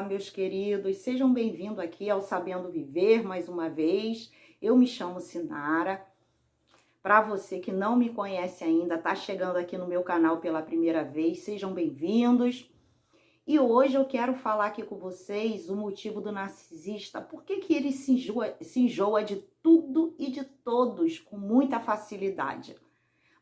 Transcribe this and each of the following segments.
meus queridos, sejam bem-vindos aqui ao Sabendo Viver mais uma vez. Eu me chamo Sinara. Para você que não me conhece ainda, tá chegando aqui no meu canal pela primeira vez, sejam bem-vindos. E hoje eu quero falar aqui com vocês o motivo do narcisista, por que ele se enjoa de tudo e de todos com muita facilidade.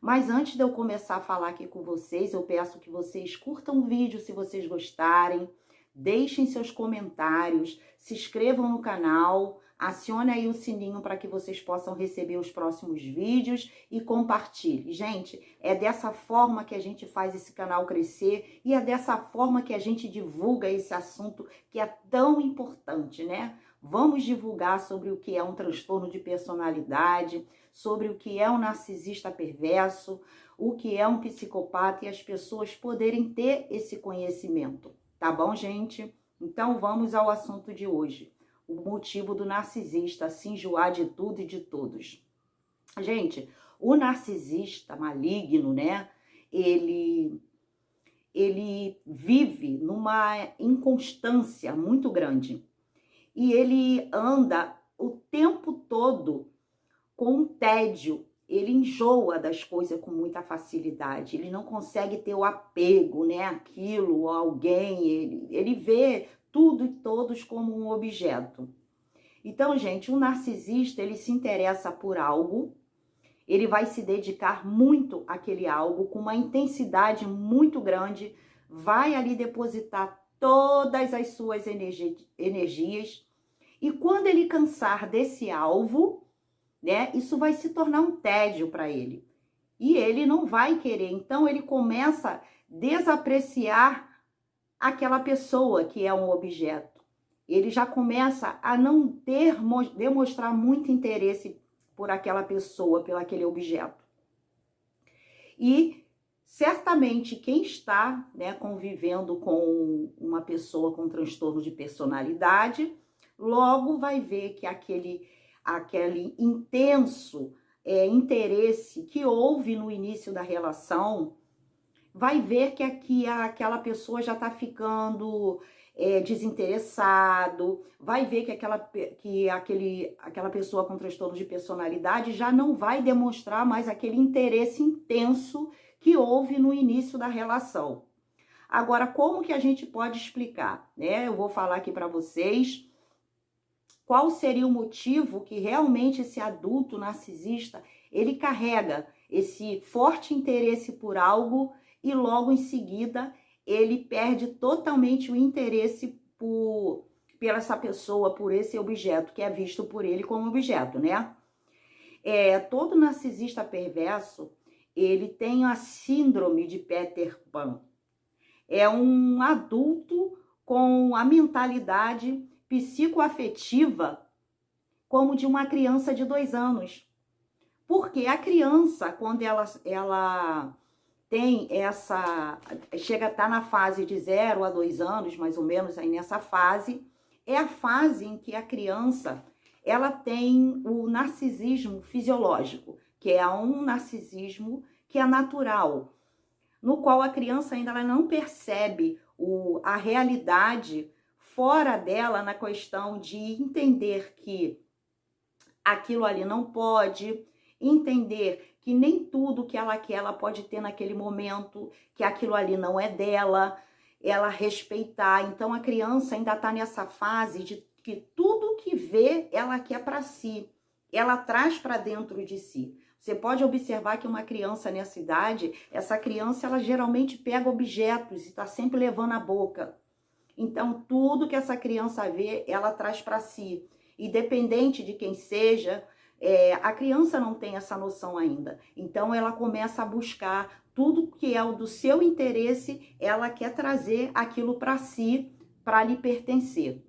Mas antes de eu começar a falar aqui com vocês, eu peço que vocês curtam o vídeo se vocês gostarem, deixem seus comentários, se inscrevam no canal, acione aí o sininho para que vocês possam receber os próximos vídeos e compartilhe. Gente, é dessa forma que a gente faz esse canal crescer e é dessa forma que a gente divulga esse assunto que é tão importante, né? Vamos divulgar sobre o que é um transtorno de personalidade, sobre o que é um narcisista perverso, o que é um psicopata e as pessoas poderem ter esse conhecimento. Tá bom, gente? Então vamos ao assunto de hoje. O motivo do narcisista se enjoar de tudo e de todos. Gente, o narcisista maligno, né? Ele vive numa inconstância muito grande. E ele anda o tempo todo com um tédio. Ele enjoa das coisas com muita facilidade. Ele não consegue ter o apego, né? Aquilo, alguém. Ele vê tudo e todos como um objeto. Então, gente, o narcisista, ele se interessa por algo. Ele vai se dedicar muito àquele algo com uma intensidade muito grande. Vai ali depositar todas as suas energias. E quando ele cansar desse alvo, né, isso vai se tornar um tédio para ele. E ele não vai querer. Então, ele começa a desapreciar aquela pessoa que é um objeto. Ele já começa a não demonstrar muito interesse por aquela pessoa, por aquele objeto. E certamente quem está, né, convivendo com uma pessoa com transtorno de personalidade, logo vai ver que aquele intenso interesse que houve no início da relação, vai ver que aquela pessoa já está ficando desinteressado, vai ver que aquela pessoa com transtorno de personalidade já não vai demonstrar mais aquele interesse intenso que houve no início da relação. Agora, como que a gente pode explicar, né? Eu vou falar aqui para vocês qual seria o motivo que realmente esse adulto narcisista, ele carrega esse forte interesse por algo e logo em seguida ele perde totalmente o interesse por essa pessoa, por esse objeto, que é visto por ele como objeto, né? Todo narcisista perverso, ele tem a síndrome de Peter Pan. É um adulto com a mentalidade psicoafetiva como de uma criança de 2 anos. Porque a criança, quando ela tem chega a estar na fase de 0 a 2 anos, mais ou menos, aí nessa fase, é a fase em que a criança, ela tem o narcisismo fisiológico, que é um narcisismo que é natural, no qual a criança ainda ela não percebe a realidade fora dela na questão de entender que aquilo ali não pode, entender que nem tudo que ela quer ela pode ter naquele momento, que aquilo ali não é dela, ela respeitar. Então a criança ainda está nessa fase de que tudo que vê ela quer para si, ela traz para dentro de si. Você pode observar que uma criança nessa idade, essa criança ela geralmente pega objetos e está sempre levando à boca. Então tudo que essa criança vê, ela traz para si. Independente de quem seja, a criança não tem essa noção ainda. Então ela começa a buscar tudo que é o do seu interesse, ela quer trazer aquilo para si, para lhe pertencer.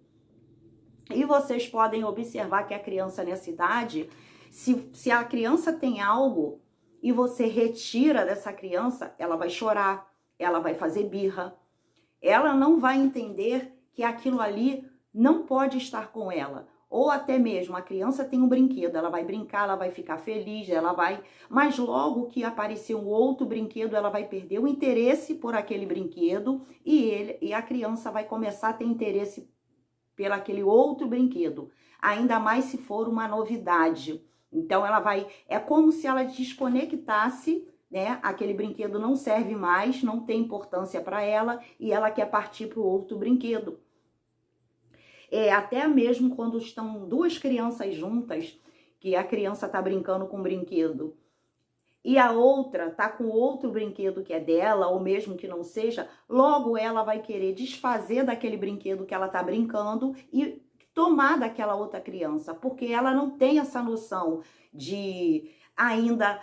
E vocês podem observar que a criança nessa idade, se a criança tem algo e você retira dessa criança, ela vai chorar, ela vai fazer birra, ela não vai entender que aquilo ali não pode estar com ela. ou até mesmo a criança tem um brinquedo, ela vai brincar, ela vai ficar feliz, mas logo que aparecer um outro brinquedo, ela vai perder o interesse por aquele brinquedo e a criança vai começar a ter interesse por aquele outro brinquedo, ainda mais se for uma novidade. Então é como se ela desconectasse, né? Aquele brinquedo não serve mais, não tem importância para ela e ela quer partir para o outro brinquedo. Até mesmo quando estão duas crianças juntas, que a criança está brincando com um brinquedo e a outra tá com outro brinquedo que é dela, ou mesmo que não seja, logo ela vai querer desfazer daquele brinquedo que ela tá brincando e tomar daquela outra criança, porque ela não tem essa noção de ainda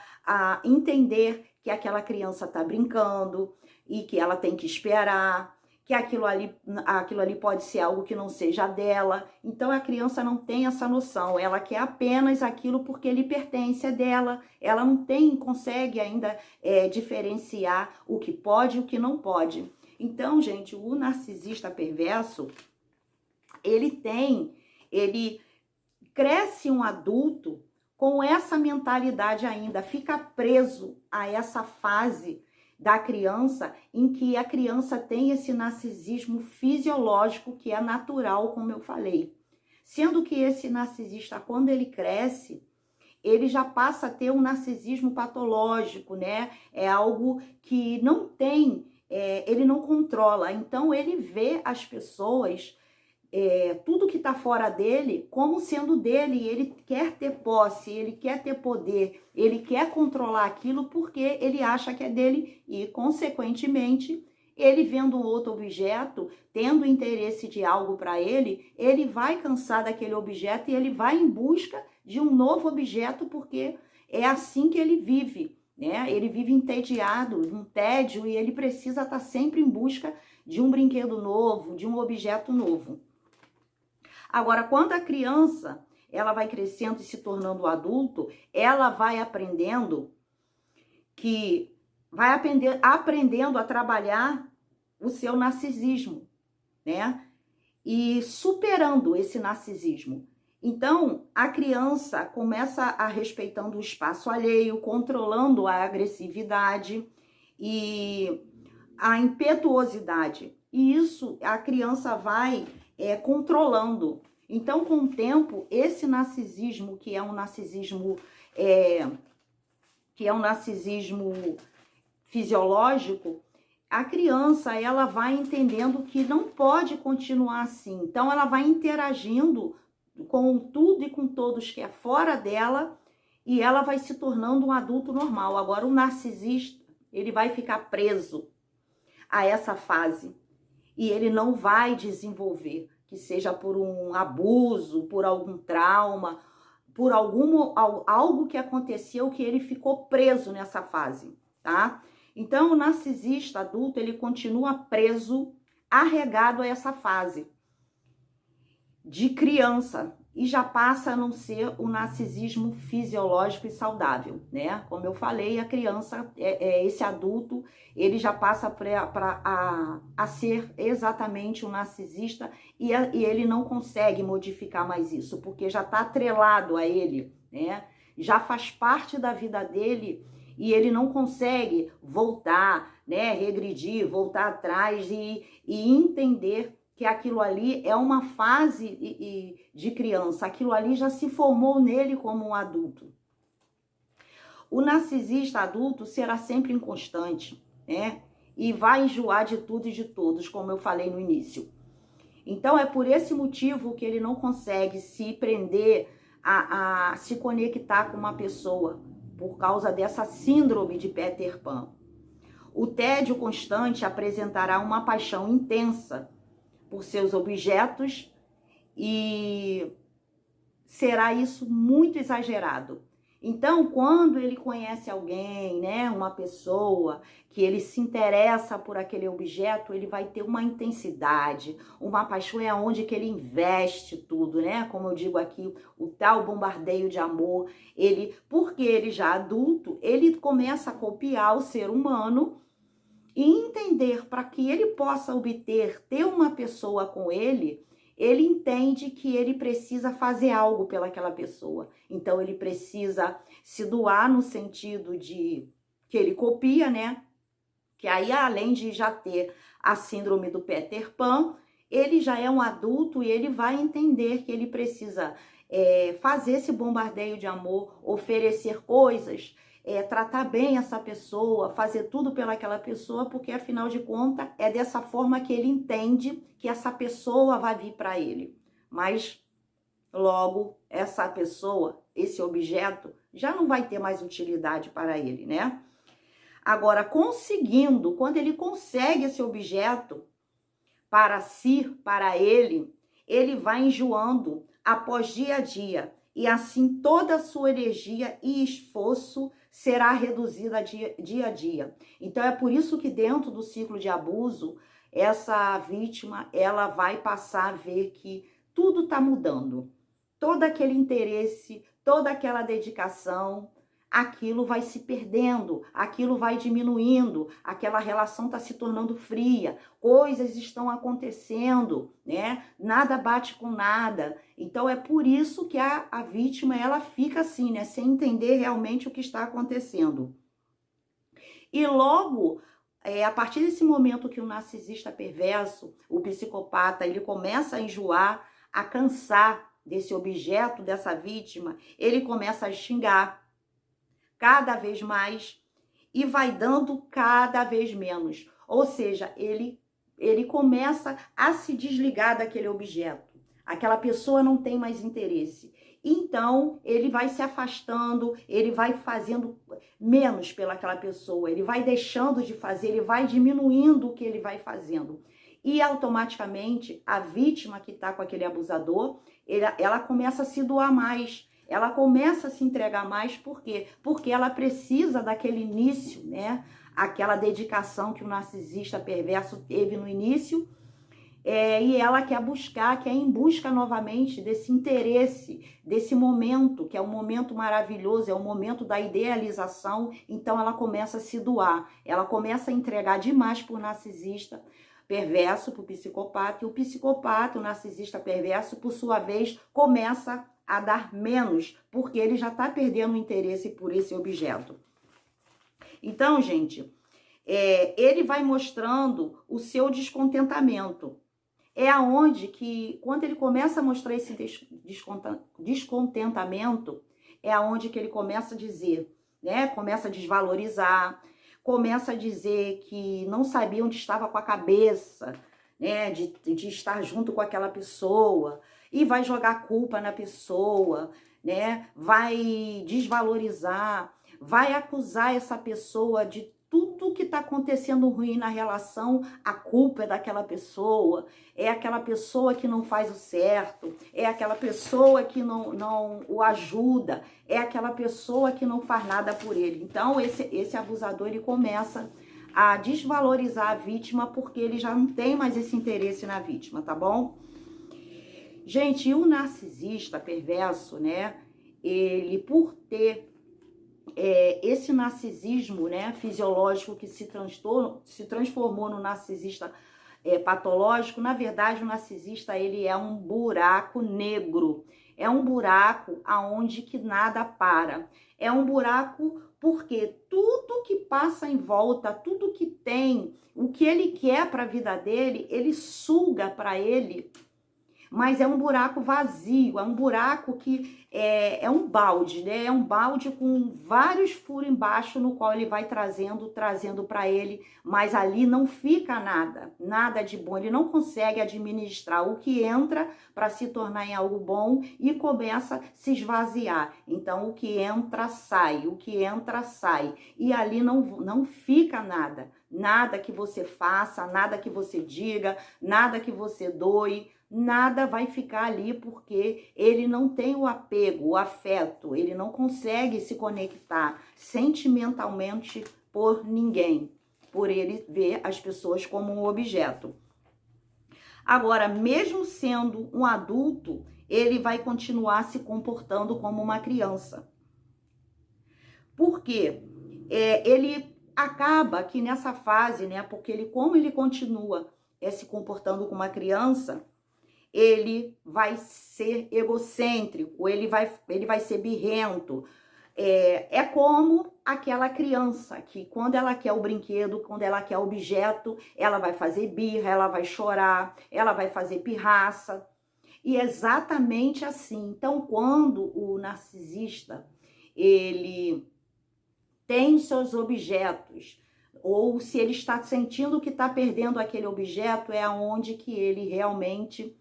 entender que aquela criança tá brincando e que ela tem que esperar, que aquilo ali pode ser algo que não seja dela. Então a criança não tem essa noção, ela quer apenas aquilo porque lhe pertence, é dela. Ela não consegue ainda diferenciar o que pode e o que não pode. Então, gente, o narcisista perverso, ele cresce um adulto com essa mentalidade ainda, fica preso a essa fase da criança, em que a criança tem esse narcisismo fisiológico que é natural, como eu falei. Sendo que esse narcisista, quando ele cresce, ele já passa a ter um narcisismo patológico, né? É algo que não tem, ele não controla. Então, ele vê as pessoas, tudo que está fora dele como sendo dele, ele quer ter posse, ele quer ter poder, ele quer controlar aquilo porque ele acha que é dele e, consequentemente, ele vendo um outro objeto, tendo interesse de algo para ele vai cansar daquele objeto e ele vai em busca de um novo objeto porque é assim que ele vive, né? Ele vive entediado, um tédio, e ele precisa estar sempre em busca de um brinquedo novo, de um objeto novo. Agora, quando a criança ela vai crescendo e se tornando adulto, ela vai aprendendo aprendendo a trabalhar o seu narcisismo, né? E superando esse narcisismo. Então, a criança começa a respeitando o espaço alheio, controlando a agressividade e a impetuosidade. E isso a criança vai controlando. Então, com o tempo, esse narcisismo, que é um narcisismo fisiológico, a criança ela vai entendendo que não pode continuar assim. Então, ela vai interagindo com tudo e com todos que é fora dela e ela vai se tornando um adulto normal. Agora, o narcisista, ele vai ficar preso a essa fase e ele não vai desenvolver, que seja por um abuso, por algum trauma, por algo que aconteceu que ele ficou preso nessa fase, tá? Então, o narcisista adulto, ele continua preso, arregado a essa fase de criança e já passa a não ser o narcisismo fisiológico e saudável, né? Como eu falei, a criança, esse adulto, ele já passa a ser exatamente um narcisista e ele não consegue modificar mais isso, porque já está atrelado a ele, né? Já faz parte da vida dele e ele não consegue voltar, né? Regredir, voltar atrás e entender que aquilo ali é uma fase de criança, aquilo ali já se formou nele como um adulto. O narcisista adulto será sempre inconstante, né? E vai enjoar de tudo e de todos, como eu falei no início. Então, é por esse motivo que ele não consegue se prender a se conectar com uma pessoa, por causa dessa síndrome de Peter Pan. O tédio constante apresentará uma paixão intensa por seus objetos e será isso muito exagerado. Então, quando ele conhece alguém, né, uma pessoa que ele se interessa por aquele objeto, ele vai ter uma intensidade, uma paixão, é onde que ele investe tudo, né? Como eu digo aqui, o tal bombardeio de amor, porque ele já adulto, ele começa a copiar o ser humano e entender para que ele possa ter uma pessoa com ele ele entende que ele precisa fazer algo pelaquela pessoa. Então, ele precisa se doar no sentido de que ele copia, né? Que aí, além de já ter a síndrome do Peter Pan, ele já é um adulto e ele vai entender que ele precisa fazer esse bombardeio de amor, oferecer coisas, tratar bem essa pessoa, fazer tudo pelaquela pessoa, porque afinal de contas é dessa forma que ele entende que essa pessoa vai vir para ele. Mas logo essa pessoa, esse objeto, já não vai ter mais utilidade para ele, né? Agora, quando ele consegue esse objeto para si, para ele, ele vai enjoando após dia a dia. E assim toda a sua energia e esforço será reduzida dia a dia. Então é por isso que dentro do ciclo de abuso, essa vítima, ela vai passar a ver que tudo está mudando. Todo aquele interesse, toda aquela dedicação, aquilo vai se perdendo, aquilo vai diminuindo, aquela relação está se tornando fria, coisas estão acontecendo, né? Nada bate com nada. Então é por isso que a vítima, ela fica assim, né? Sem entender realmente o que está acontecendo. E logo, a partir desse momento que o narcisista perverso, o psicopata, ele começa a enjoar, a cansar desse objeto, dessa vítima, ele começa a xingar cada vez mais e vai dando cada vez menos. Ou seja, ele começa a se desligar daquele objeto. Aquela pessoa não tem mais interesse. Então, ele vai se afastando, ele vai fazendo menos pelaquela pessoa, ele vai deixando de fazer, ele vai diminuindo o que ele vai fazendo. E automaticamente, a vítima que está com aquele abusador, ela começa a se doar mais. Ela começa a se entregar mais, por quê? Porque ela precisa daquele início, né? Aquela dedicação que o narcisista perverso teve no início, e ela quer ir em busca novamente desse interesse, desse momento, que é um momento maravilhoso, é o momento da idealização. Então ela começa a se doar, ela começa a entregar demais para o narcisista perverso, para o psicopata, e o psicopata, o narcisista perverso, por sua vez, começa a dar menos, porque ele já está perdendo o interesse por esse objeto. Então, gente, ele vai mostrando o seu descontentamento. É aonde que, quando ele começa a mostrar esse descontentamento, é aonde que ele começa a dizer, né? Começa a desvalorizar, começa a dizer que não sabia onde estava com a cabeça, né? De estar junto com aquela pessoa, e vai jogar culpa na pessoa, né? Vai desvalorizar, vai acusar essa pessoa de tudo que está acontecendo ruim na relação. A culpa é daquela pessoa, é aquela pessoa que não faz o certo, é aquela pessoa que não o ajuda, é aquela pessoa que não faz nada por ele. Então, esse abusador, ele começa a desvalorizar a vítima, porque ele já não tem mais esse interesse na vítima, tá bom? Gente, e o narcisista perverso, né, ele, por ter esse narcisismo, né, fisiológico que se transformou no narcisista patológico, na verdade o narcisista, ele é um buraco negro, é um buraco aonde que nada para, é um buraco porque tudo que passa em volta, tudo que tem, o que ele quer para a vida dele, ele suga para ele. Mas é um buraco vazio, é um buraco que é um balde, né? É um balde com vários furos embaixo, no qual ele vai trazendo para ele, mas ali não fica nada de bom. Ele não consegue administrar o que entra para se tornar em algo bom e começa a se esvaziar. Então, o que entra, sai, o que entra, sai. E ali não fica nada que você faça, nada que você diga, nada que você doe, nada vai ficar ali, porque ele não tem o apego, o afeto, ele não consegue se conectar sentimentalmente por ninguém, por ele ver as pessoas como um objeto. Agora, mesmo sendo um adulto, ele vai continuar se comportando como uma criança. Por quê? Ele acaba que nessa fase, né, porque como ele continua se comportando como uma criança, ele vai ser egocêntrico, ele vai ser birrento. É como aquela criança que quando ela quer o brinquedo, quando ela quer o objeto, ela vai fazer birra, ela vai chorar, ela vai fazer pirraça. E é exatamente assim. Então, quando o narcisista, ele tem seus objetos, ou se ele está sentindo que está perdendo aquele objeto, é aonde que ele realmente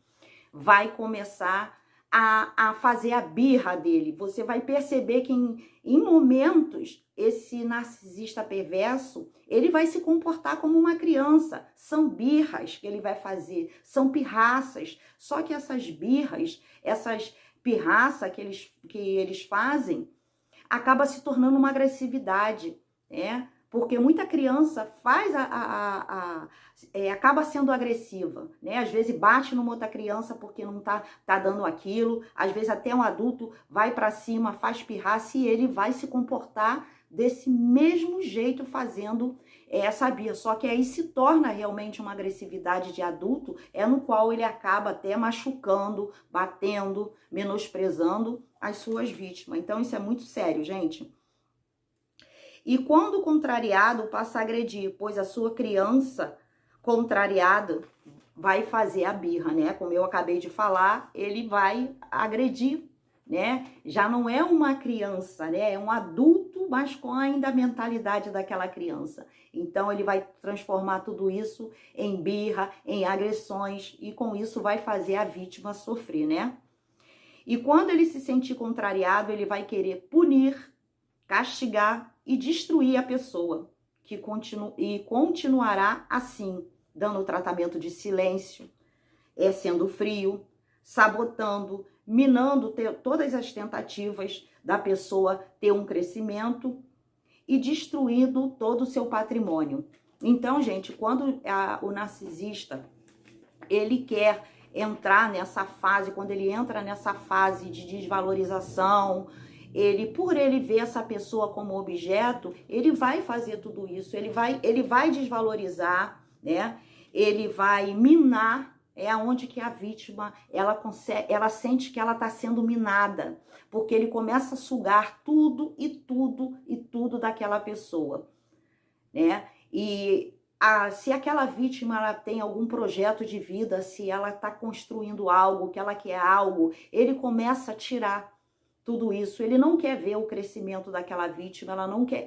vai começar a fazer a birra dele. Você vai perceber que em momentos esse narcisista perverso, ele vai se comportar como uma criança. São birras que ele vai fazer, são pirraças. Só que essas birras, essas pirraças que eles fazem, acaba se tornando uma agressividade, né? Porque muita criança faz acaba sendo agressiva, né? Às vezes bate numa outra criança porque não tá dando aquilo, às vezes até um adulto vai para cima, faz pirraça e ele vai se comportar desse mesmo jeito fazendo essa birra. Só que aí se torna realmente uma agressividade de adulto, no qual ele acaba até machucando, batendo, menosprezando as suas vítimas. Então isso é muito sério, gente. E quando o contrariado passa a agredir, pois a sua criança contrariada vai fazer a birra, né? Como eu acabei de falar, ele vai agredir, né? Já não é uma criança, né? É um adulto, mas com ainda a mentalidade daquela criança. Então ele vai transformar tudo isso em birra, em agressões, e com isso vai fazer a vítima sofrer, né? E quando ele se sentir contrariado, ele vai querer punir, castigar e destruir a pessoa, que continuará assim, dando tratamento de silêncio, sendo frio, sabotando, minando todas as tentativas da pessoa ter um crescimento e destruindo todo o seu patrimônio. Então, gente, quando o narcisista, ele quer entrar nessa fase, quando ele entra nessa fase de desvalorização, por ele ver essa pessoa como objeto, ele vai fazer tudo isso, ele vai desvalorizar, né? Ele vai minar, aonde que a vítima, ela sente que ela está sendo minada, porque ele começa a sugar tudo e tudo e tudo daquela pessoa, né? E se aquela vítima ela tem algum projeto de vida, se ela está construindo algo, que ela quer algo, ele começa a tirar tudo isso. Ele não quer ver o crescimento daquela vítima,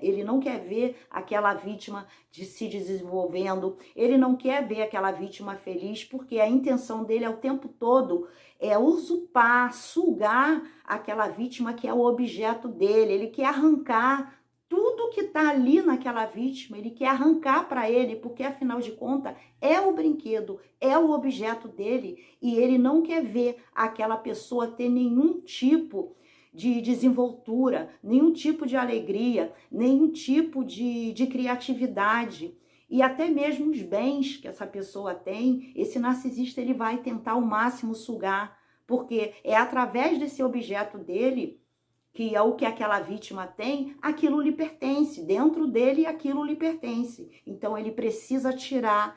ele não quer ver aquela vítima se desenvolvendo, ele não quer ver aquela vítima feliz, porque a intenção dele o tempo todo é usurpar, sugar aquela vítima que é o objeto dele. Ele quer arrancar tudo que está ali naquela vítima, ele quer arrancar para ele, porque afinal de contas é o brinquedo, é o objeto dele, e ele não quer ver aquela pessoa ter nenhum tipo de desenvoltura, nenhum tipo de alegria, nenhum tipo de criatividade. E até mesmo os bens que essa pessoa tem, esse narcisista ele vai tentar ao máximo sugar, porque é através desse objeto dele, que é o que aquela vítima tem, aquilo lhe pertence, dentro dele aquilo lhe pertence. Então ele precisa tirar,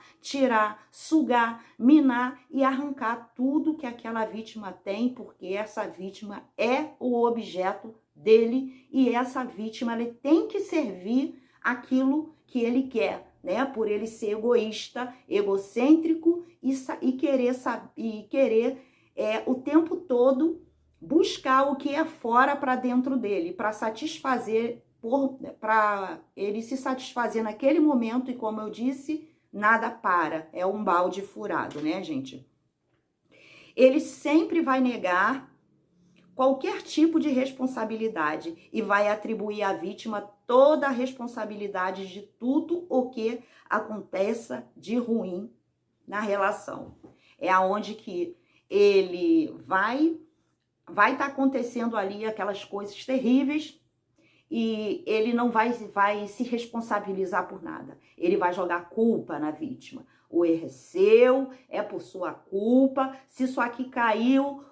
sugar, minar e arrancar tudo que aquela vítima tem, porque essa vítima é o objeto dele e essa vítima ela tem que servir aquilo que ele quer, né? Por ele ser egoísta, egocêntrico e querer o tempo todo buscar o que é fora para dentro dele, para ele se satisfazer naquele momento, e como eu disse, nada para, é um balde furado, né, gente? Ele sempre vai negar qualquer tipo de responsabilidade e vai atribuir à vítima toda a responsabilidade de tudo o que aconteça de ruim na relação. É aonde que ele vai estar acontecendo ali aquelas coisas terríveis e ele não vai se responsabilizar por nada. Ele vai jogar culpa na vítima. O erro é seu, é por sua culpa. Se isso aqui caiu,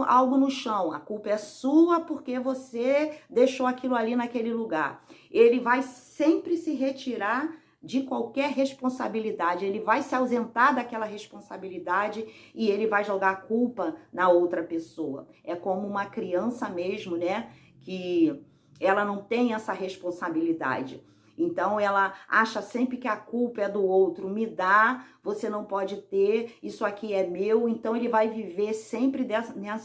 algo no chão, a culpa é sua porque você deixou aquilo ali naquele lugar. Ele vai sempre se retirar de qualquer responsabilidade, ele vai se ausentar daquela responsabilidade e ele vai jogar a culpa na outra pessoa. É como uma criança mesmo, né, que ela não tem essa responsabilidade. Então, ela acha sempre que a culpa é do outro. Me dá, você não pode ter, isso aqui é meu. Então, ele vai viver sempre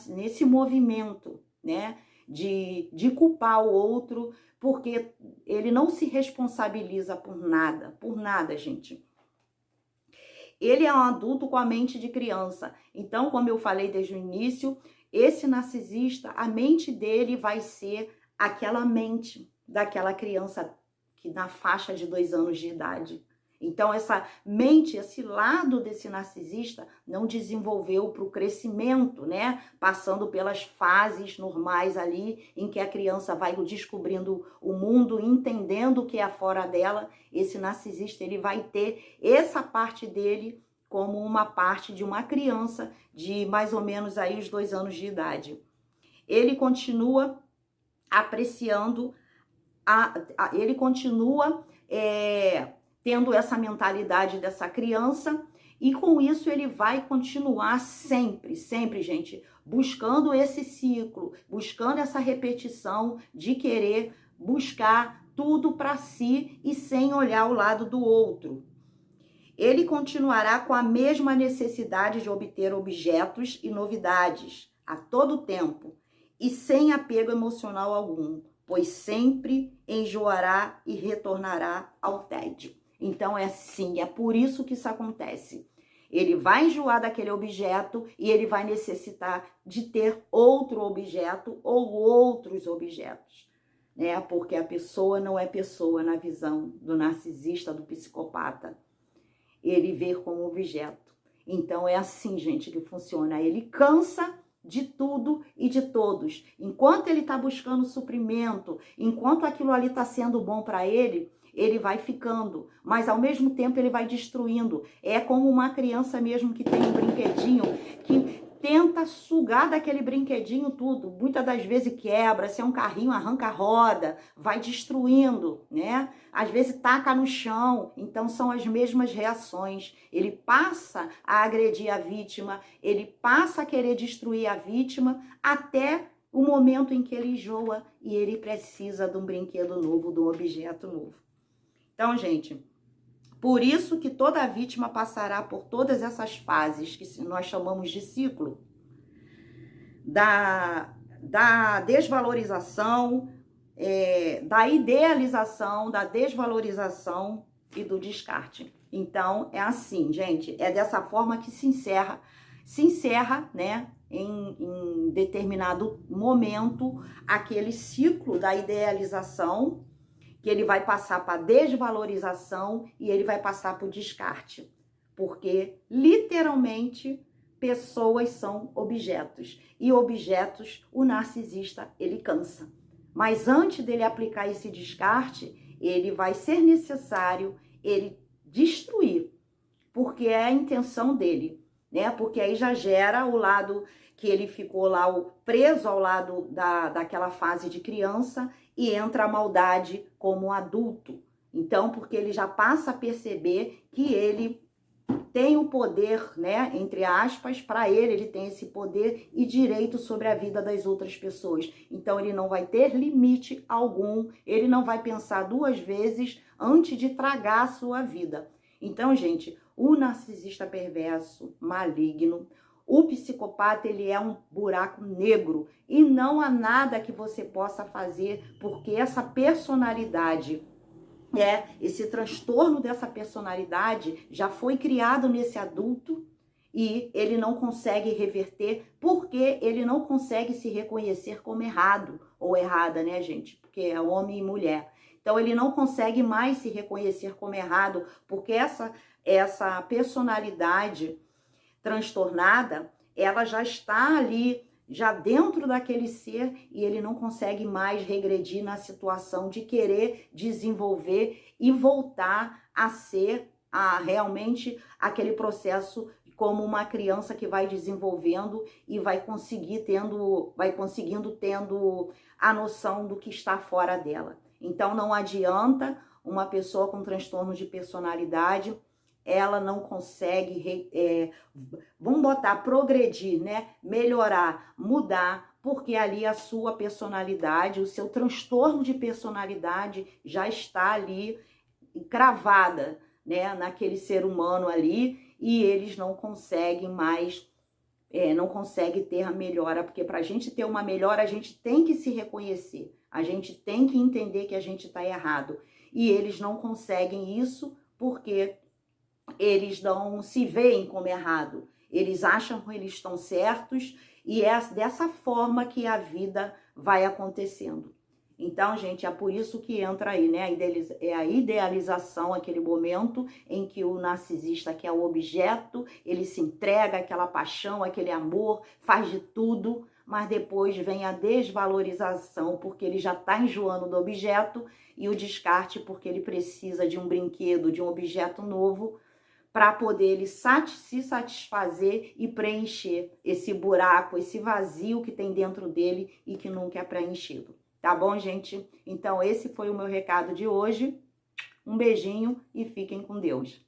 nesse movimento, né? De culpar o outro, porque ele não se responsabiliza por nada, gente. Ele é um adulto com a mente de criança. Então, como eu falei desde o início, esse narcisista, a mente dele vai ser aquela mente daquela criança que na faixa de 2 anos de idade. Então, essa mente, esse lado desse narcisista não desenvolveu para o crescimento, né? Passando pelas fases normais ali, em que a criança vai descobrindo o mundo, entendendo o que é fora dela. Esse narcisista, ele vai ter essa parte dele como uma parte de uma criança de mais ou menos aí os 2 anos de idade. Ele continua apreciando, ele continua tendo essa mentalidade dessa criança, e com isso ele vai continuar sempre, gente, buscando esse ciclo, buscando essa repetição de querer buscar tudo para si e sem olhar o lado do outro. Ele continuará com a mesma necessidade de obter objetos e novidades a todo tempo e sem apego emocional algum, pois sempre enjoará e retornará ao tédio. Então é assim, é por isso que isso acontece. Ele vai enjoar daquele objeto e ele vai necessitar de ter outro objeto ou outros objetos, né? Porque a pessoa não é pessoa na visão do narcisista, do psicopata. Ele vê como objeto. Então é assim, gente, que funciona. Ele cansa de tudo e de todos. Enquanto ele está buscando suprimento, enquanto aquilo ali está sendo bom para ele, ele vai ficando, mas ao mesmo tempo ele vai destruindo. É como uma criança mesmo que tem um brinquedinho, que tenta sugar daquele brinquedinho tudo. Muitas das vezes quebra, se é um carrinho, arranca a roda, vai destruindo, né? Às vezes taca no chão. Então são as mesmas reações. Ele passa a agredir a vítima, ele passa a querer destruir a vítima, até o momento em que ele enjoa e ele precisa de um brinquedo novo, de um objeto novo. Então, gente, por isso que toda vítima passará por todas essas fases que nós chamamos de ciclo da desvalorização, da idealização, da desvalorização e do descarte. Então, é assim, gente, é dessa forma que se encerra, né, em determinado momento, aquele ciclo da idealização, que ele vai passar para desvalorização e ele vai passar para o descarte. Porque, literalmente, pessoas são objetos. E objetos, o narcisista, ele cansa. Mas antes dele aplicar esse descarte, ele vai ser necessário ele destruir. Porque é a intenção dele, né? Porque aí já gera o lado que ele ficou lá preso ao lado daquela fase de criança, e entra a maldade como adulto. Então, porque ele já passa a perceber que ele tem o poder, né, entre aspas, para ele tem esse poder e direito sobre a vida das outras pessoas. Então, ele não vai ter limite algum, ele não vai pensar 2 vezes antes de tragar a sua vida. Então, gente, o narcisista perverso, maligno, o psicopata, ele é um buraco negro e não há nada que você possa fazer, porque essa personalidade, esse transtorno dessa personalidade já foi criado nesse adulto e ele não consegue reverter porque ele não consegue se reconhecer como errado ou errada, né, gente? Porque é homem e mulher. Então, ele não consegue mais se reconhecer como errado porque essa personalidade transtornada, ela já está ali, já dentro daquele ser, e ele não consegue mais regredir na situação de querer desenvolver e voltar a ser realmente aquele processo como uma criança que vai desenvolvendo e vai conseguindo tendo a noção do que está fora dela. Então não adianta uma pessoa com transtorno de personalidade, ela não consegue, vamos botar, progredir, né? Melhorar, mudar, porque ali a sua personalidade, o seu transtorno de personalidade já está ali cravada, né? Naquele ser humano ali, e eles não conseguem mais, não conseguem ter a melhora, porque para a gente ter uma melhora, a gente tem que se reconhecer, a gente tem que entender que a gente está errado. E eles não conseguem isso porque eles não se veem como errado, eles acham que eles estão certos e é dessa forma que a vida vai acontecendo. Então, gente, é por isso que entra aí, né? A idealização, aquele momento em que o narcisista, que é o objeto, ele se entrega àquela paixão, aquele amor, faz de tudo, mas depois vem a desvalorização, porque ele já está enjoando do objeto, e o descarte, porque ele precisa de um brinquedo, de um objeto novo, para poder ele se satisfazer e preencher esse buraco, esse vazio que tem dentro dele e que nunca é preenchido. Tá bom, gente? Então, esse foi o meu recado de hoje. Um beijinho e fiquem com Deus.